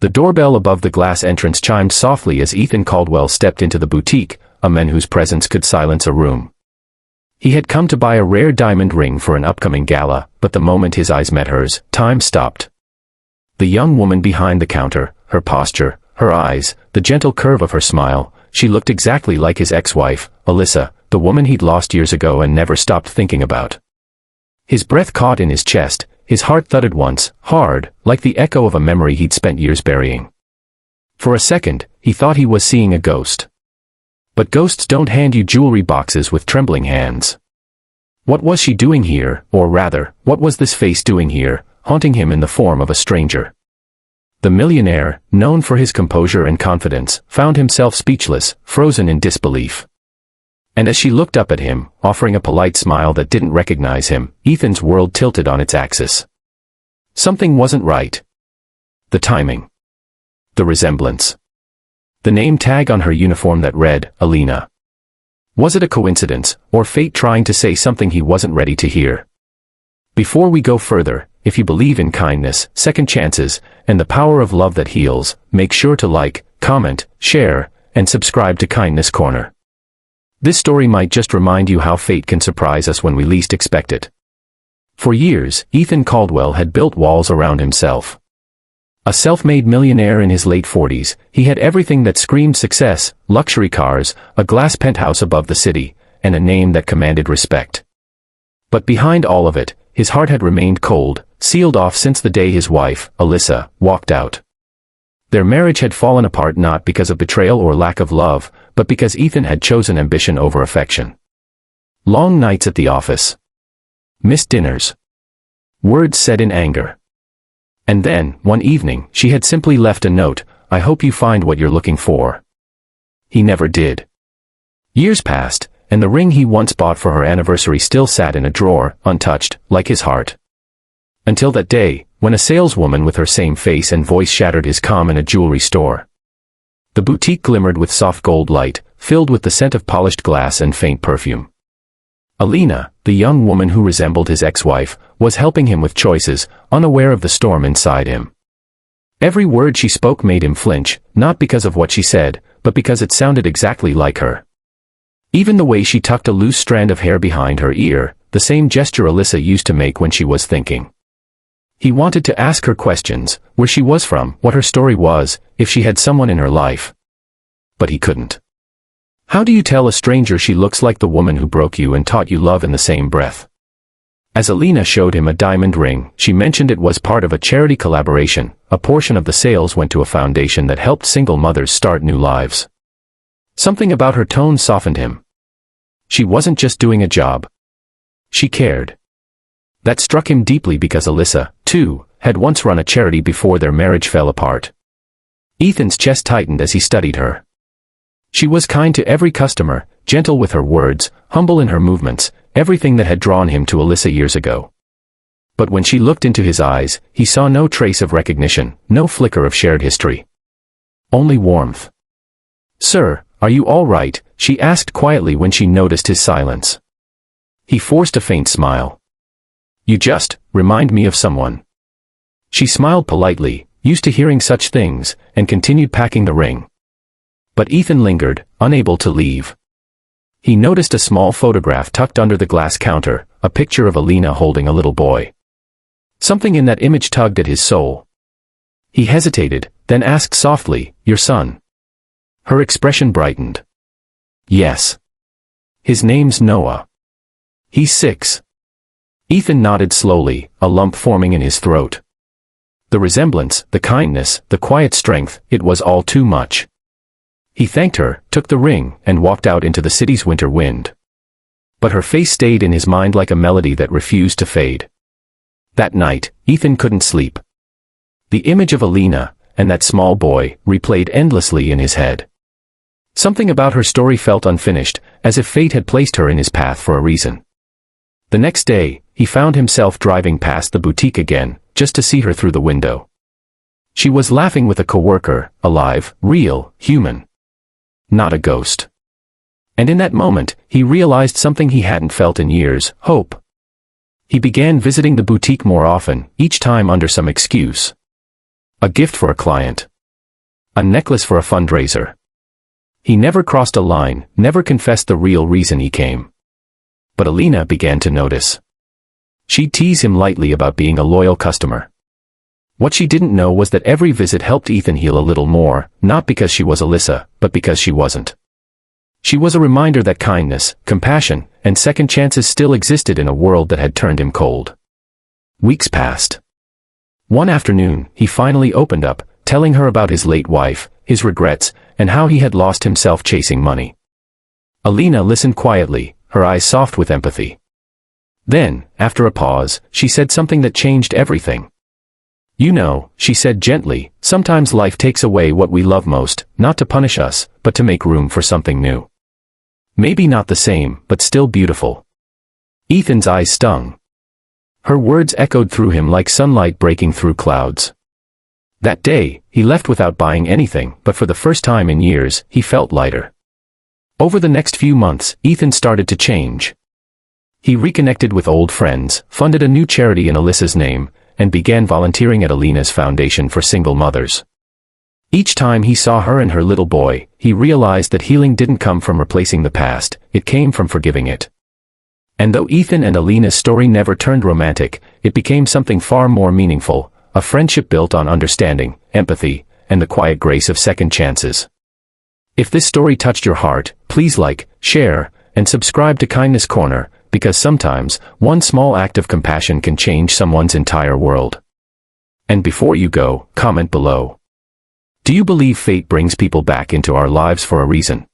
The doorbell above the glass entrance chimed softly as Ethan Caldwell stepped into the boutique, a man whose presence could silence a room. He had come to buy a rare diamond ring for an upcoming gala, but the moment his eyes met hers, time stopped. The young woman behind the counter, her posture, her eyes, the gentle curve of her smile, she looked exactly like his ex-wife, Alyssa, the woman he'd lost years ago and never stopped thinking about. His breath caught in his chest, his heart thudded once, hard, like the echo of a memory he'd spent years burying. For a second, he thought he was seeing a ghost. But ghosts don't hand you jewelry boxes with trembling hands. What was she doing here, or rather, what was this face doing here, haunting him in the form of a stranger? The millionaire, known for his composure and confidence, found himself speechless, frozen in disbelief. And as she looked up at him, offering a polite smile that didn't recognize him, Ethan's world tilted on its axis. Something wasn't right. The timing. The resemblance. The name tag on her uniform that read, Alina. Was it a coincidence, or fate trying to say something he wasn't ready to hear? Before we go further, if you believe in kindness, second chances, and the power of love that heals, make sure to like, comment, share, and subscribe to Kindness Corner. This story might just remind you how fate can surprise us when we least expect it. For years, Ethan Caldwell had built walls around himself. A self-made millionaire in his late 40s, he had everything that screamed success, luxury cars, a glass penthouse above the city, and a name that commanded respect. But behind all of it, his heart had remained cold, sealed off since the day his wife, Alyssa, walked out. Their marriage had fallen apart not because of betrayal or lack of love, but because Ethan had chosen ambition over affection. Long nights at the office. Missed dinners. Words said in anger. And then, one evening, she had simply left a note, "I hope you find what you're looking for." He never did. Years passed, and the ring he once bought for her anniversary still sat in a drawer, untouched, like his heart. Until that day, when a saleswoman with her same face and voice shattered his calm in a jewelry store. The boutique glimmered with soft gold light, filled with the scent of polished glass and faint perfume. Alina, the young woman who resembled his ex-wife, was helping him with choices, unaware of the storm inside him. Every word she spoke made him flinch, not because of what she said, but because it sounded exactly like her. Even the way she tucked a loose strand of hair behind her ear, the same gesture Alyssa used to make when she was thinking. He wanted to ask her questions, where she was from, what her story was, if she had someone in her life. But he couldn't. How do you tell a stranger she looks like the woman who broke you and taught you love in the same breath? As Alina showed him a diamond ring, she mentioned it was part of a charity collaboration. A portion of the sales went to a foundation that helped single mothers start new lives. Something about her tone softened him. She wasn't just doing a job. She cared. That struck him deeply because Alyssa, too, had once run a charity before their marriage fell apart. Ethan's chest tightened as he studied her. She was kind to every customer, gentle with her words, humble in her movements, everything that had drawn him to Alyssa years ago. But when she looked into his eyes, he saw no trace of recognition, no flicker of shared history. Only warmth. "Sir, are you all right?" she asked quietly when she noticed his silence. He forced a faint smile. "You just remind me of someone." She smiled politely, used to hearing such things, and continued packing the ring. But Ethan lingered, unable to leave. He noticed a small photograph tucked under the glass counter, a picture of Alina holding a little boy. Something in that image tugged at his soul. He hesitated, then asked softly, "Your son?" Her expression brightened. "Yes. His name's Noah. He's 6. Ethan nodded slowly, a lump forming in his throat. The resemblance, the kindness, the quiet strength, it was all too much. He thanked her, took the ring, and walked out into the city's winter wind. But her face stayed in his mind like a melody that refused to fade. That night, Ethan couldn't sleep. The image of Alina, and that small boy, replayed endlessly in his head. Something about her story felt unfinished, as if fate had placed her in his path for a reason. The next day, he found himself driving past the boutique again, just to see her through the window. She was laughing with a coworker, alive, real, human. Not a ghost. And in that moment, he realized something he hadn't felt in years, hope. He began visiting the boutique more often, each time under some excuse. A gift for a client. A necklace for a fundraiser. He never crossed a line, never confessed the real reason he came. But Alina began to notice. She'd tease him lightly about being a loyal customer. What she didn't know was that every visit helped Ethan heal a little more, not because she was Alyssa, but because she wasn't. She was a reminder that kindness, compassion, and second chances still existed in a world that had turned him cold. Weeks passed. One afternoon, he finally opened up, telling her about his late wife, his regrets, and how he had lost himself chasing money. Alina listened quietly, her eyes soft with empathy. Then, after a pause, she said something that changed everything. "You know," she said gently, "sometimes life takes away what we love most, not to punish us, but to make room for something new. Maybe not the same, but still beautiful." Ethan's eyes stung. Her words echoed through him like sunlight breaking through clouds. That day, he left without buying anything, but for the first time in years, he felt lighter. Over the next few months, Ethan started to change. He reconnected with old friends, funded a new charity in Alyssa's name, and began volunteering at Alina's foundation for single mothers. Each time he saw her and her little boy, he realized that healing didn't come from replacing the past, it came from forgiving it. And though Ethan and Alina's story never turned romantic, it became something far more meaningful, a friendship built on understanding, empathy, and the quiet grace of second chances. If this story touched your heart, please like, share, and subscribe to Kindness Corner, because sometimes, one small act of compassion can change someone's entire world. And before you go, comment below. Do you believe fate brings people back into our lives for a reason?